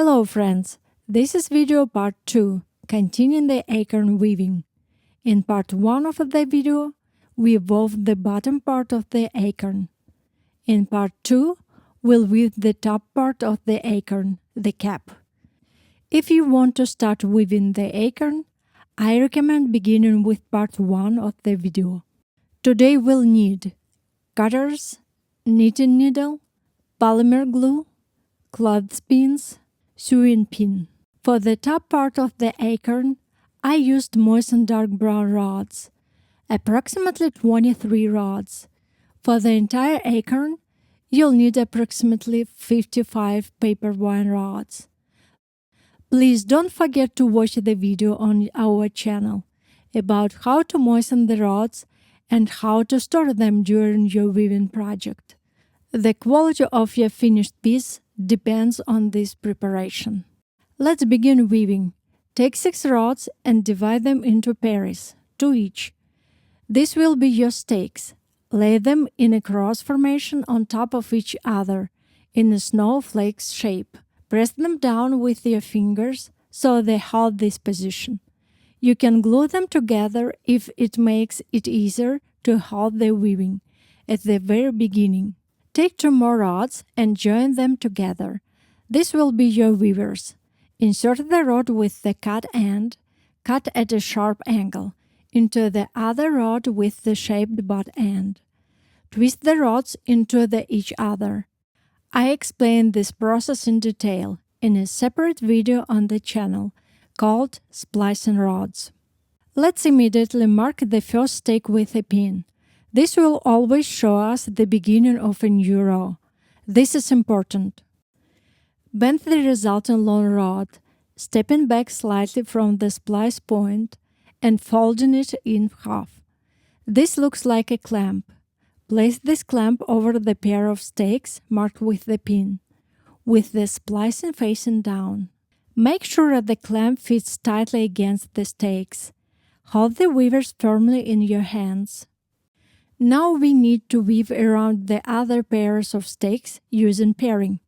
Hello friends, this is video part 2, continuing the acorn weaving. In part 1 of the video, we wove the bottom part of the acorn. In part 2, we'll weave the top part of the acorn, the cap. If you want to start weaving the acorn, I recommend beginning with part 1 of the video. Today we'll need cutters, knitting needle, polymer glue, clothespins, sewing pin. For the top part of the acorn, I used moistened dark brown rods, approximately 23 rods. For the entire acorn, you'll need approximately 55 paper wine rods. Please don't forget to watch the video on our channel about how to moisten the rods and how to store them during your weaving project. The quality of your finished piece depends on this preparation. Let's begin weaving. Take 6 rods and divide them into pairs, 2 each. This will be your stakes. Lay them in a cross formation on top of each other in a snowflake shape. Press them down with your fingers so they hold this position. You can glue them together if it makes it easier to hold the weaving at the very beginning. Take 2 more rods and join them together. This will be your weavers. Insert the rod with the cut end, cut at a sharp angle, into the other rod with the shaped butt end. Twist the rods into each other. I explain this process in detail in a separate video on the channel called Splicing Rods. Let's immediately mark the first stake with a pin. This will always show us the beginning of a new row. This is important. Bend the resulting long rod, stepping back slightly from the splice point and folding it in half. This looks like a clamp. Place this clamp over the pair of stakes marked with the pin, with the splicing facing down. Make sure that the clamp fits tightly against the stakes. Hold the weavers firmly in your hands. Now we need to weave around the other pairs of stakes using pairing.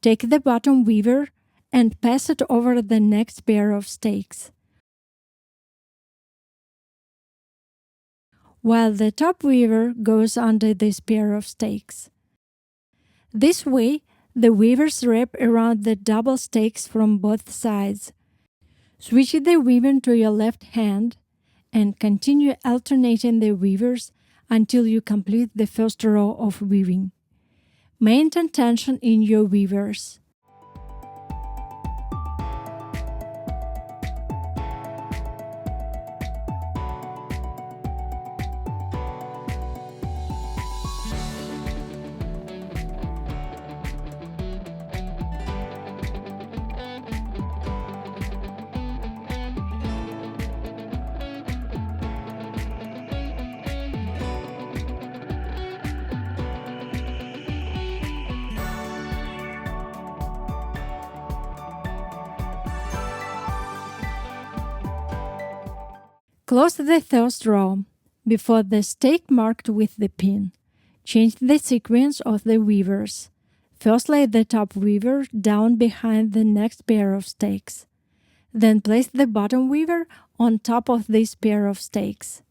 Take the bottom weaver and pass it over the next pair of stakes, while the top weaver goes under this pair of stakes. This way, the weavers wrap around the double stakes from both sides. Switch the weaving to your left hand and continue alternating the weavers until you complete the first row of weaving. Maintain tension in your weavers. Close the first row before the stake marked with the pin. Change the sequence of the weavers. First lay the top weaver down behind the next pair of stakes. Then place the bottom weaver on top of this pair of stakes.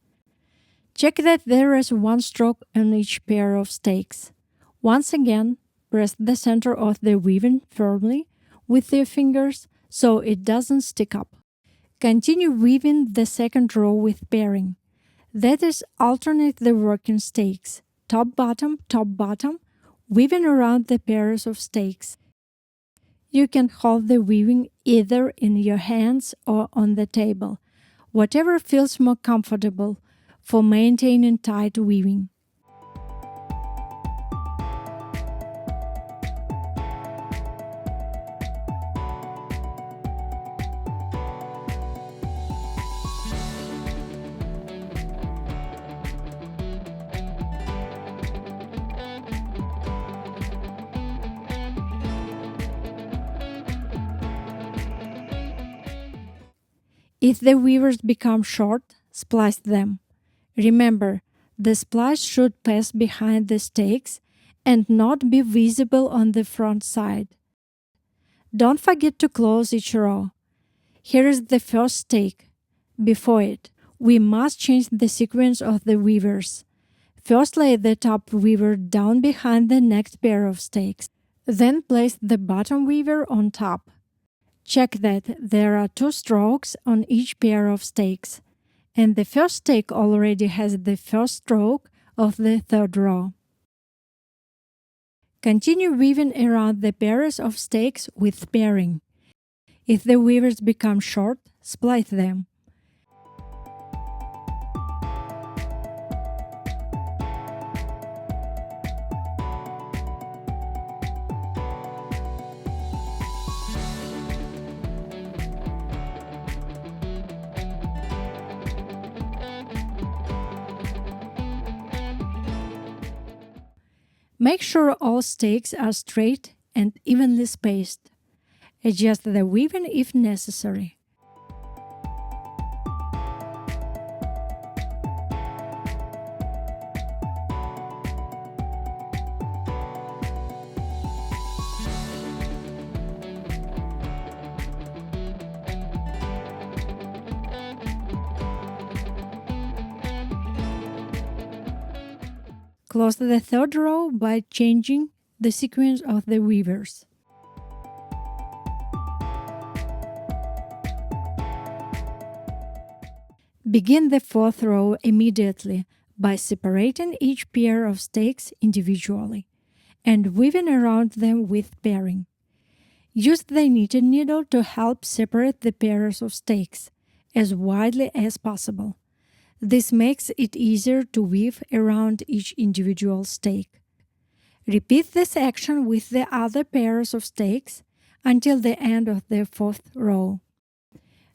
Check that there is 1 stroke on each pair of stakes. Once again, press the center of the weaving firmly with your fingers so it doesn't stick up. Continue weaving the second row with pairing. That is, alternate the working stakes, top, bottom, weaving around the pairs of stakes. You can hold the weaving either in your hands or on the table, whatever feels more comfortable for maintaining tight weaving. If the weavers become short, splice them. Remember, the splice should pass behind the stakes and not be visible on the front side. Don't forget to close each row. Here is the first stake. Before it, we must change the sequence of the weavers. First, lay the top weaver down behind the next pair of stakes. Then place the bottom weaver on top. Check that there are 2 strokes on each pair of stakes, and the first stake already has the first stroke of the third row. Continue weaving around the pairs of stakes with pairing. If the weavers become short, split them. Make sure all stakes are straight and evenly spaced. Adjust the weaving if necessary. Close the third row by changing the sequence of the weavers. Begin the fourth row immediately by separating each pair of stakes individually and weaving around them with pairing. Use the knitting needle to help separate the pairs of stakes as widely as possible. This makes it easier to weave around each individual stake. Repeat this action with the other pairs of stakes until the end of the fourth row.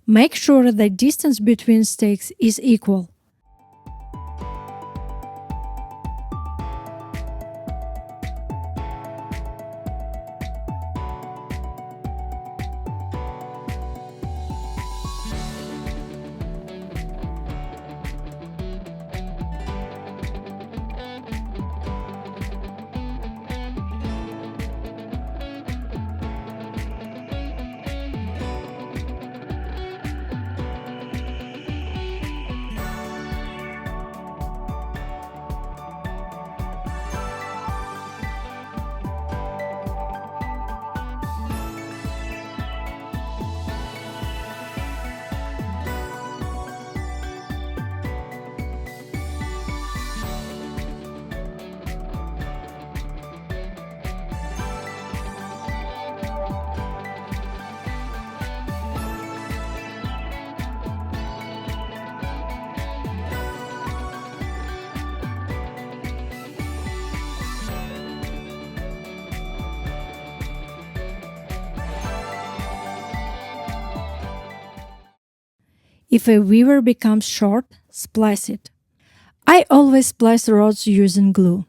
Make sure the distance between stakes is equal. If a weaver becomes short, splice it. I always splice rods using glue.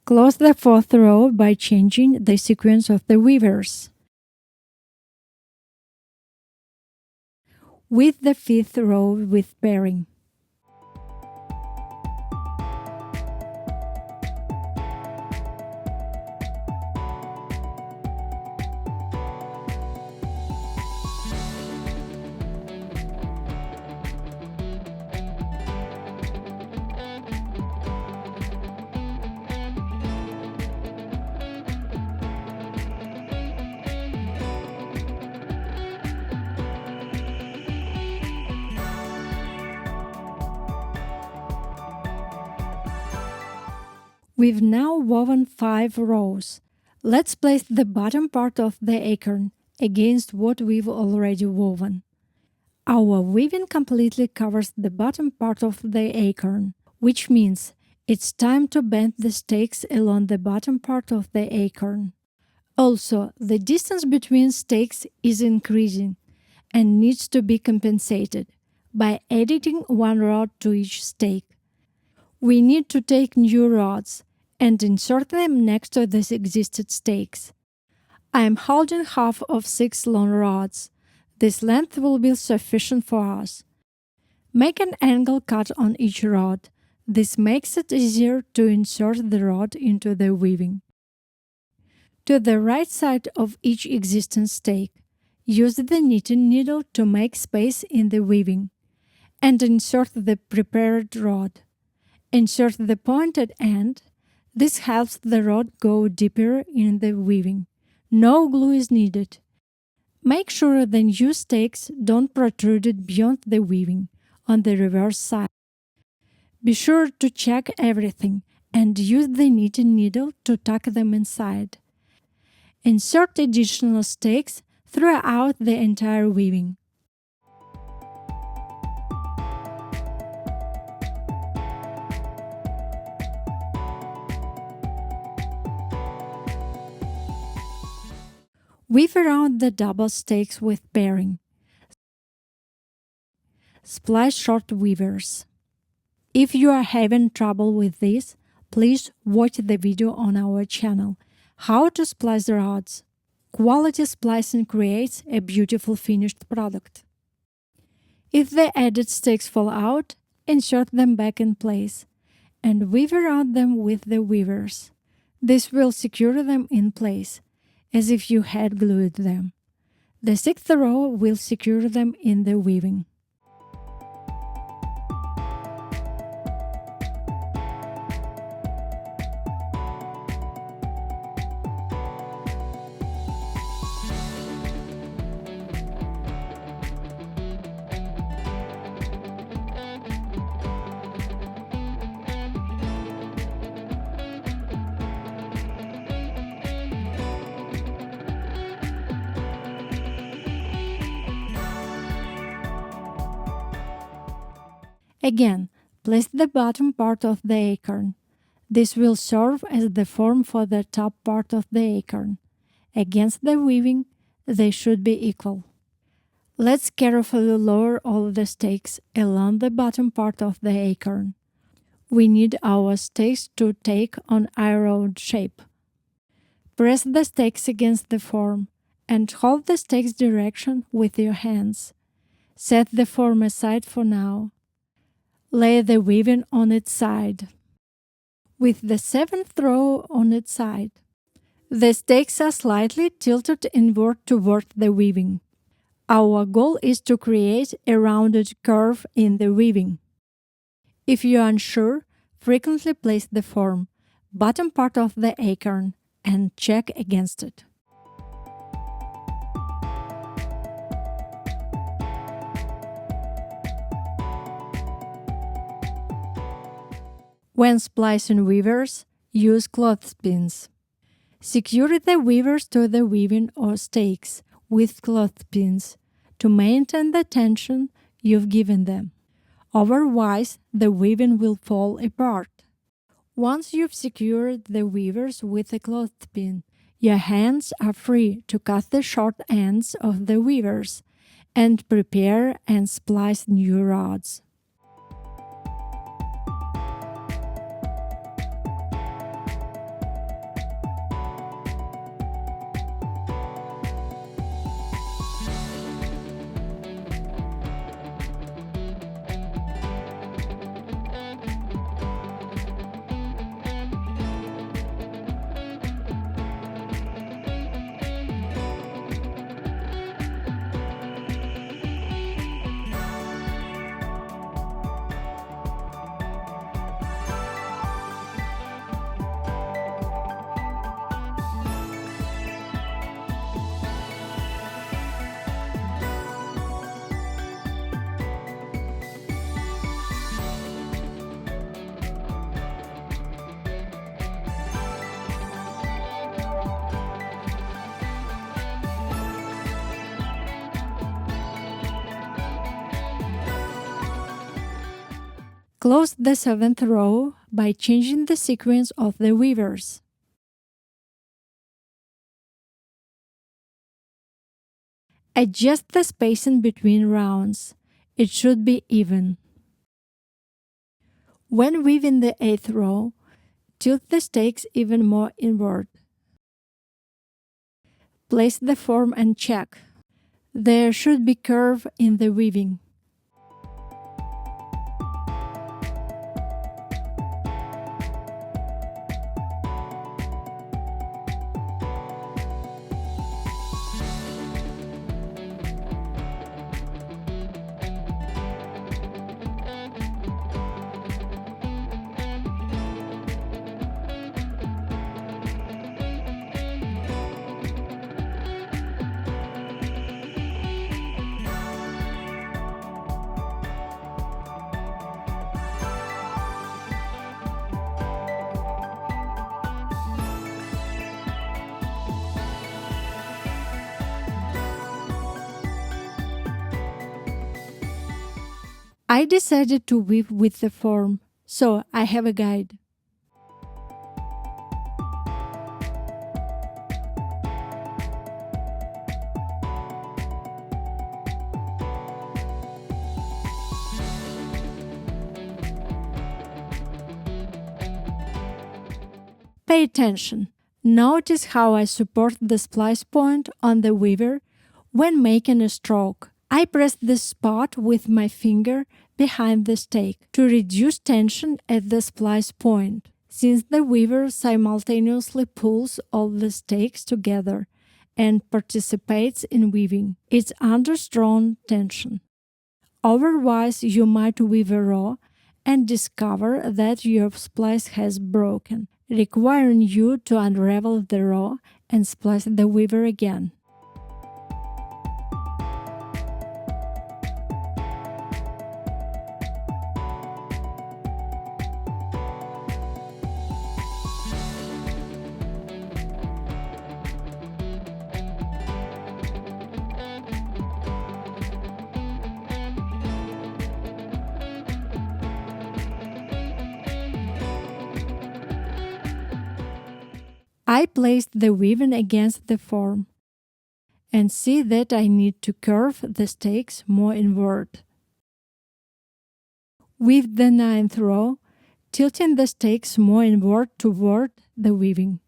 Close the fourth row by changing the sequence of the weavers. With the fifth row with pairing. We've now woven 5 rows. Let's place the bottom part of the acorn against what we've already woven. Our weaving completely covers the bottom part of the acorn, which means it's time to bend the stakes along the bottom part of the acorn. Also, the distance between stakes is increasing and needs to be compensated by adding 1 rod to each stake. We need to take new rods and insert them next to these existing stakes. I am holding half of 6 long rods. This length will be sufficient for us. Make an angle cut on each rod. This makes it easier to insert the rod into the weaving. To the right side of each existing stake, use the knitting needle to make space in the weaving and insert the prepared rod. Insert the pointed end. This helps the rod go deeper in the weaving. No glue is needed. Make sure the new stakes don't protrude beyond the weaving on the reverse side. Be sure to check everything and use the knitting needle to tuck them inside. Insert additional stakes throughout the entire weaving. Weave around the double stakes with pairing. Splice short weavers. If you are having trouble with this, please watch the video on our channel, How to Splice the Rods. Quality splicing creates a beautiful finished product. If the added stakes fall out, insert them back in place and weave around them with the weavers. This will secure them in place, as if you had glued them. The sixth row will secure them in the weaving. Again, place the bottom part of the acorn. This will serve as the form for the top part of the acorn. Against the weaving, they should be equal. Let's carefully lower all the stakes along the bottom part of the acorn. We need our stakes to take on arrowed shape. Press the stakes against the form and hold the stakes direction with your hands. Set the form aside for now. Lay the weaving on its side, with the seventh row on its side. The stakes are slightly tilted inward toward the weaving. Our goal is to create a rounded curve in the weaving. If you are unsure, frequently place the form, bottom part of the acorn, and check against it. When splicing weavers, use clothespins. Secure the weavers to the weaving or stakes with clothespins to maintain the tension you've given them. Otherwise, the weaving will fall apart. Once you've secured the weavers with a clothespin, your hands are free to cut the short ends of the weavers and prepare and splice new rods. Close the seventh row by changing the sequence of the weavers. Adjust the spacing between rounds. It should be even. When weaving the eighth row, tilt the stakes even more inward. Place the form and check. There should be curve in the weaving. I decided to weave with the form, so I have a guide. Pay attention. Notice how I support the splice point on the weaver when making a stroke. I press this spot with my finger behind the stake to reduce tension at the splice point, since the weaver simultaneously pulls all the stakes together and participates in weaving. It's under strong tension. Otherwise, you might weave a row and discover that your splice has broken, requiring you to unravel the row and splice the weaver again. I placed the weaving against the form and see that I need to curve the stakes more inward. With the 9th row, tilting the stakes more inward toward the weaving.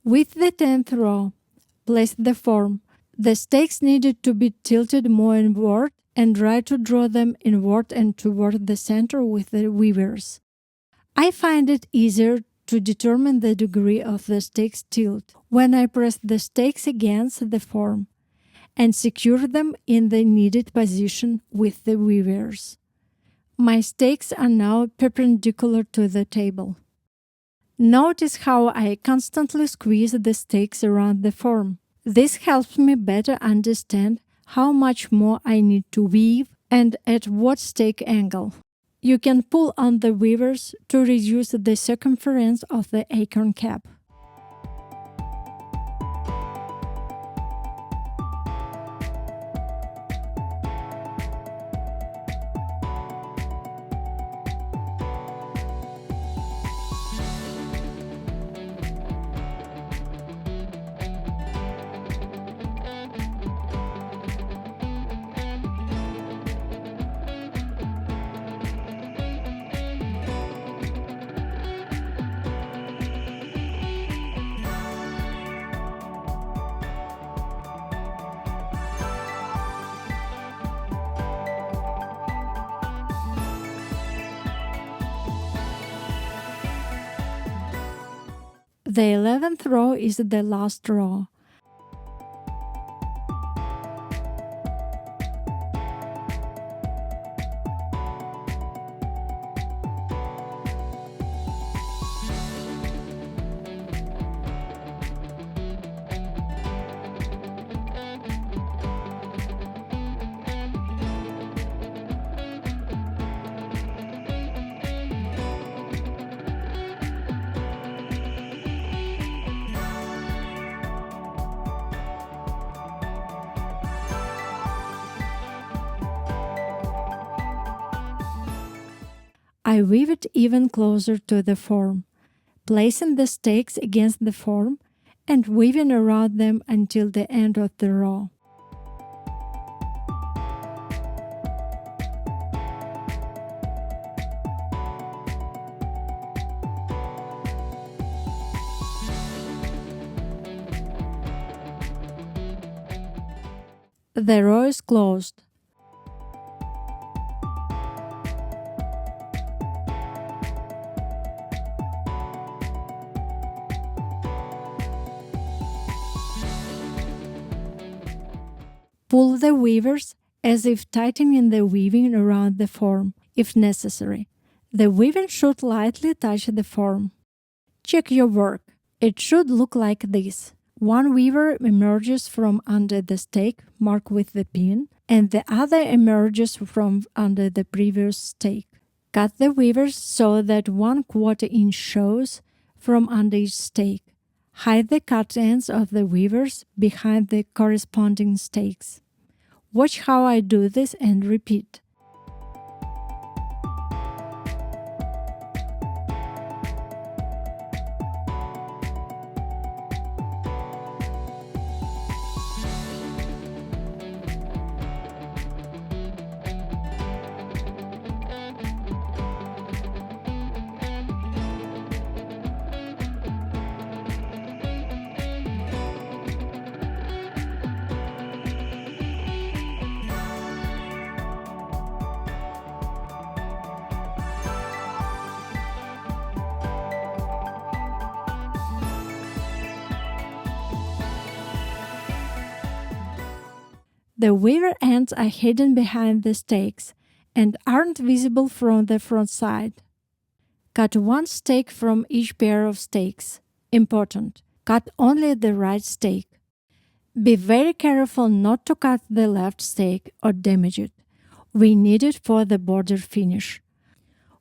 With the 10th row, place the form. The stakes needed to be tilted more inward and try to draw them inward and toward the center with the weavers. I find it easier to determine the degree of the stakes tilt when I press the stakes against the form and secure them in the needed position with the weavers. My stakes are now perpendicular to the table. Notice how I constantly squeeze the stakes around the form. This helps me better understand how much more I need to weave and at what stake angle. You can pull on the weavers to reduce the circumference of the acorn cap. The 11th row is the last row. I weave it even closer to the form, placing the stakes against the form and weaving around them until the end of the row. The row is closed. Pull the weavers as if tightening the weaving around the form, if necessary. The weaving should lightly touch the form. Check your work. It should look like this. One weaver emerges from under the stake marked with the pin, and the other emerges from under the previous stake. Cut the weavers so that 1/4 inch shows from under each stake. Hide the cut ends of the weavers behind the corresponding stakes. Watch how I do this and repeat. The weaver ends are hidden behind the stakes and aren't visible from the front side. Cut one stake from each pair of stakes. Important: cut only the right stake. Be very careful not to cut the left stake or damage it. We need it for the border finish.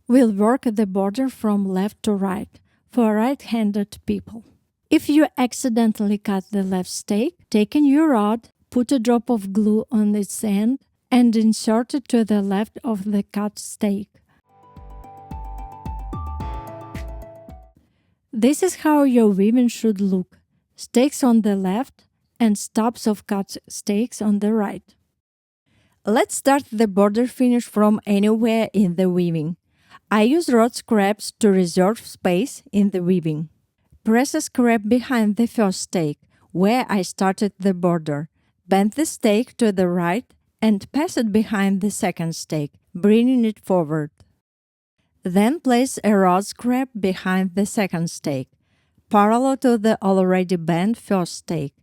We'll work the border from left to right for right-handed people. If you accidentally cut the left stake, take a new rod, put a drop of glue on its end, and insert it to the left of the cut stake. This is how your weaving should look: stakes on the left and stubs of cut stakes on the right. Let's start the border finish from anywhere in the weaving. I use rod scraps to reserve space in the weaving. Press a scrap behind the first stake, where I started the border. Bend the stake to the right and pass it behind the second stake, bringing it forward. Then place a rod scrap behind the second stake, parallel to the already bent first stake.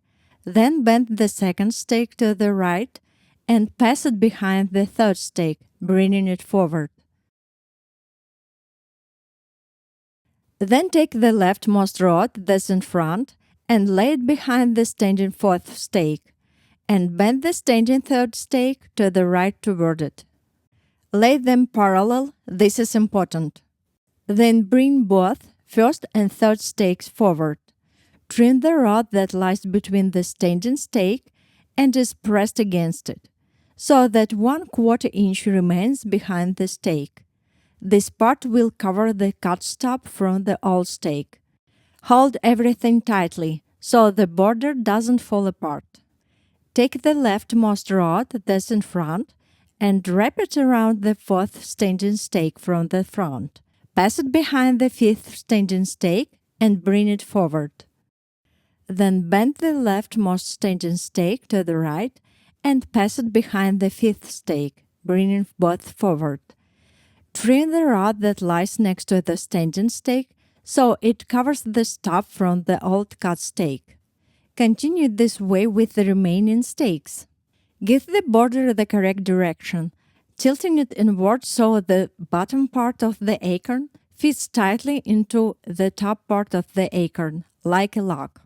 Then bend the second stake to the right and pass it behind the third stake, bringing it forward. Then take the leftmost rod that's in front and lay it behind the standing fourth stake, and bend the standing third stake to the right toward it. Lay them parallel, this is important. Then bring both first and third stakes forward. Trim the rod that lies between the standing stake and is pressed against it, so that 1/4 inch remains behind the stake. This part will cover the cut stub from the old stake. Hold everything tightly, so the border doesn't fall apart. Take the leftmost rod that's in front and wrap it around the fourth standing stake from the front. Pass it behind the fifth standing stake and bring it forward. Then bend the leftmost standing stake to the right and pass it behind the fifth stake, bringing both forward. Trim the rod that lies next to the standing stake so it covers the stop from the old cut stake. Continue this way with the remaining stakes. Give the border the correct direction, tilting it inward so the bottom part of the acorn fits tightly into the top part of the acorn, like a lock.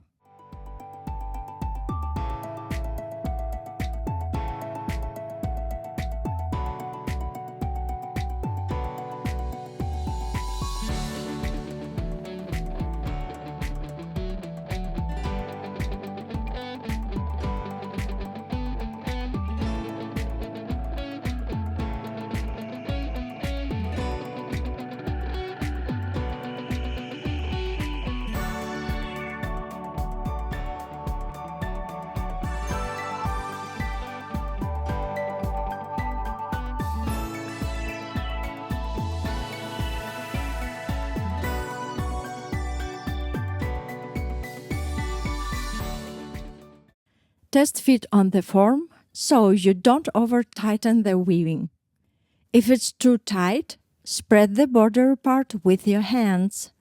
Test fit on the form so you don't over-tighten the weaving. If it's too tight, spread the border apart with your hands.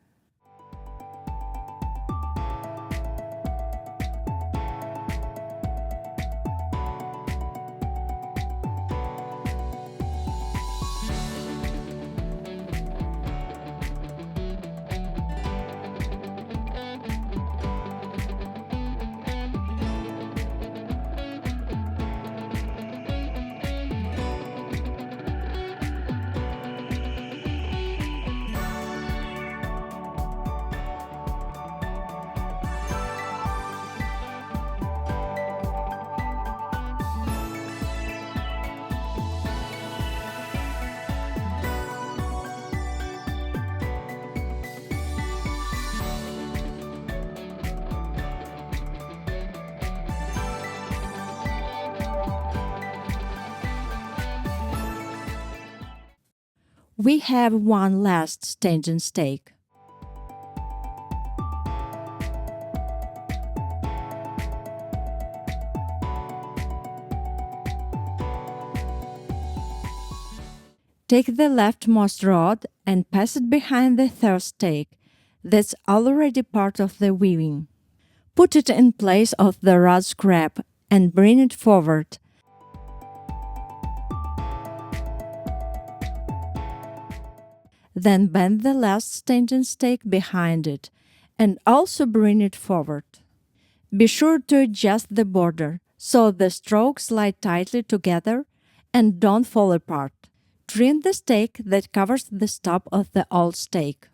We have one last staging stake. Take the leftmost rod and pass it behind the third stake. That's already part of the weaving. Put it in place of the rod scrap and bring it forward. Then bend the last staging stake behind it and also bring it forward. Be sure to adjust the border so the strokes slide tightly together and don't fall apart. Trim the stake that covers the stop of the old stake.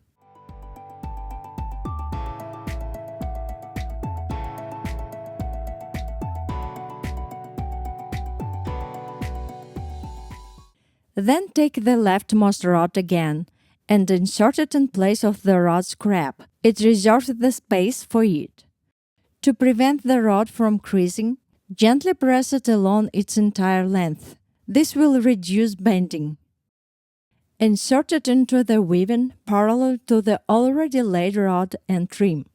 Then take the leftmost rod again and insert it in place of the rod scrap. It reserves the space for it. To prevent the rod from creasing, gently press it along its entire length. This will reduce bending. Insert it into the weaving parallel to the already laid rod and trim.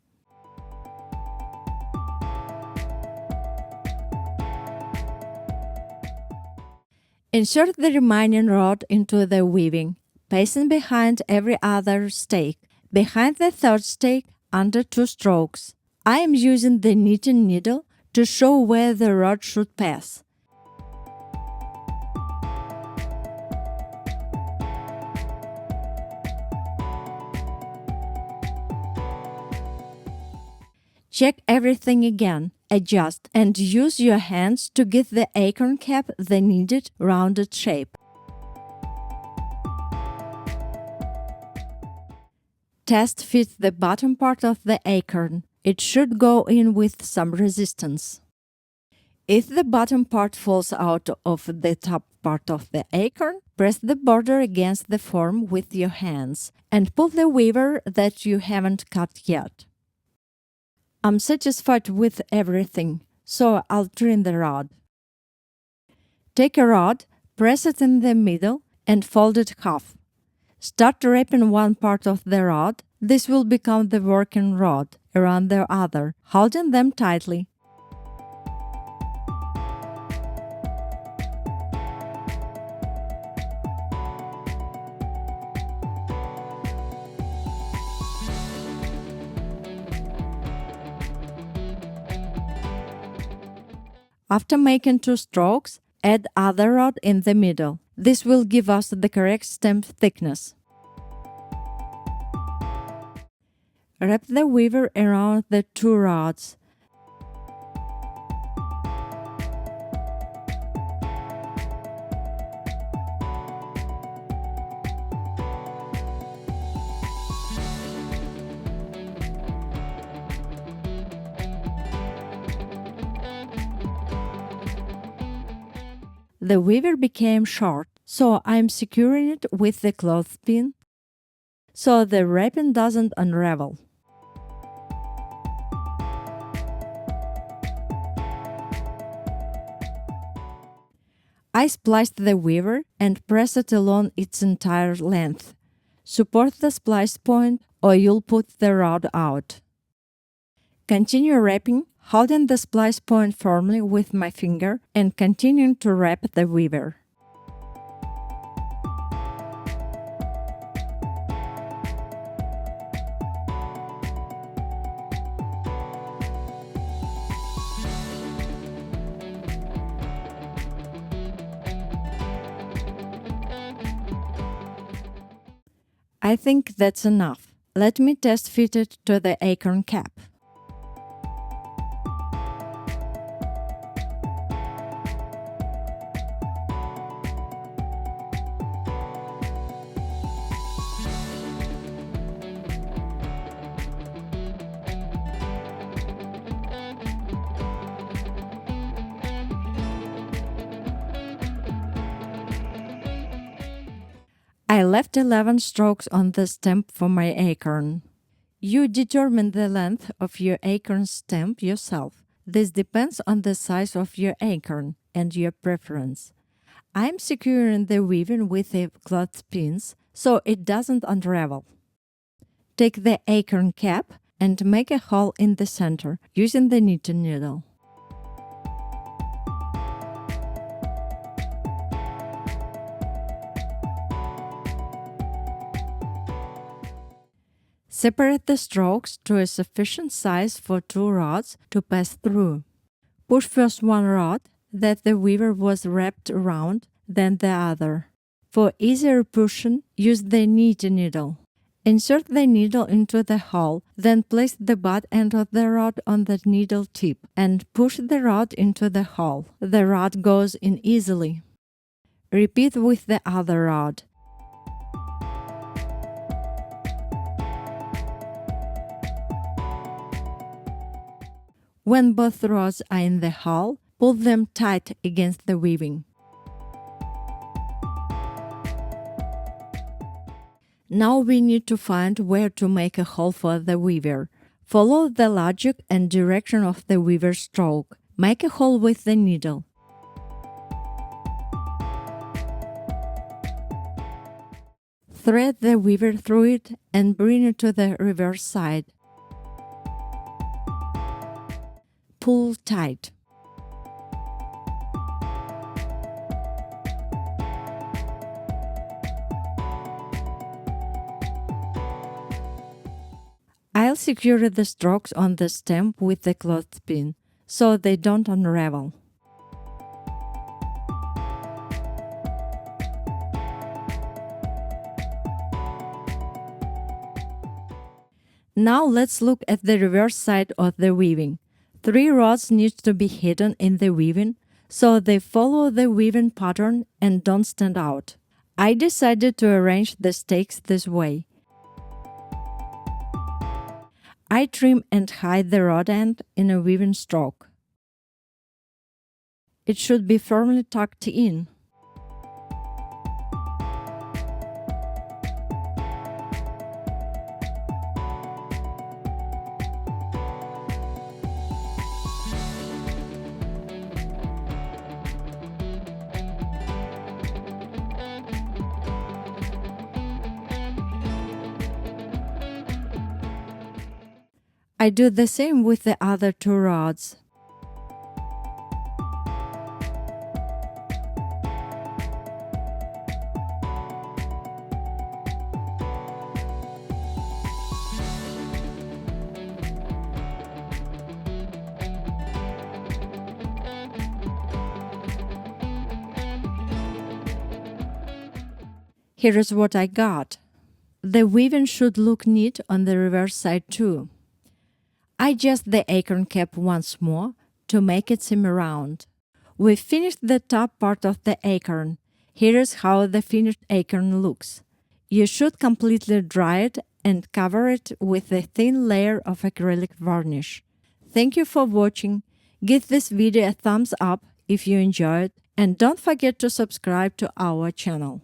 Insert the remaining rod into the weaving, passing behind every other stake, behind the third stake, under 2 strokes. I am using the knitting needle to show where the rod should pass. Check everything again, adjust, and use your hands to give the acorn cap the needed rounded shape. Test fit the bottom part of the acorn. It should go in with some resistance. If the bottom part falls out of the top part of the acorn, press the border against the form with your hands and pull the weaver that you haven't cut yet. I'm satisfied with everything, so I'll trim the rod. Take a rod, press it in the middle, and fold it half. Start wrapping one part of the rod. This will become the working rod around the other, holding them tightly. After making 2 strokes, add other rod in the middle. This will give us the correct stem thickness. Wrap the weaver around the 2 rods. The weaver became short, so I'm securing it with the clothespin so the wrapping doesn't unravel. I spliced the weaver and press it along its entire length. Support the splice point or you'll put the rod out. Continue wrapping, holding the splice point firmly with my finger and continuing to wrap the weaver. I think that's enough. Let me test fit it to the acorn cap. I left 11 strokes on the stem for my acorn. You determine the length of your acorn stem yourself. This depends on the size of your acorn and your preference. I'm securing the weaving with a clothespins so it doesn't unravel. Take the acorn cap and make a hole in the center using the knitting needle. Separate the strokes to a sufficient size for 2 rods to pass through. Push first one rod that the weaver was wrapped around, then the other. For easier pushing, use the knitting needle. Insert the needle into the hole, then place the butt end of the rod on the needle tip and push the rod into the hole. The rod goes in easily. Repeat with the other rod. When both rods are in the hole, pull them tight against the weaving. Now we need to find where to make a hole for the weaver. Follow the logic and direction of the weaver stroke. Make a hole with the needle. Thread the weaver through it and bring it to the reverse side. Pull tight. I'll secure the strokes on the stem with the clothespin so they don't unravel. Now let's look at the reverse side of the weaving. 3 rods need to be hidden in the weaving so they follow the weaving pattern and don't stand out. I decided to arrange the stakes this way. I trim and hide the rod end in a weaving stroke. It should be firmly tucked in. I do the same with the other 2 rods. Here is what I got. The weaving should look neat on the reverse side too. I adjust the acorn cap once more to make it seem round. We finished the top part of the acorn. Here is how the finished acorn looks. You should completely dry it and cover it with a thin layer of acrylic varnish. Thank you for watching. Give this video a thumbs up if you enjoyed, and don't forget to subscribe to our channel.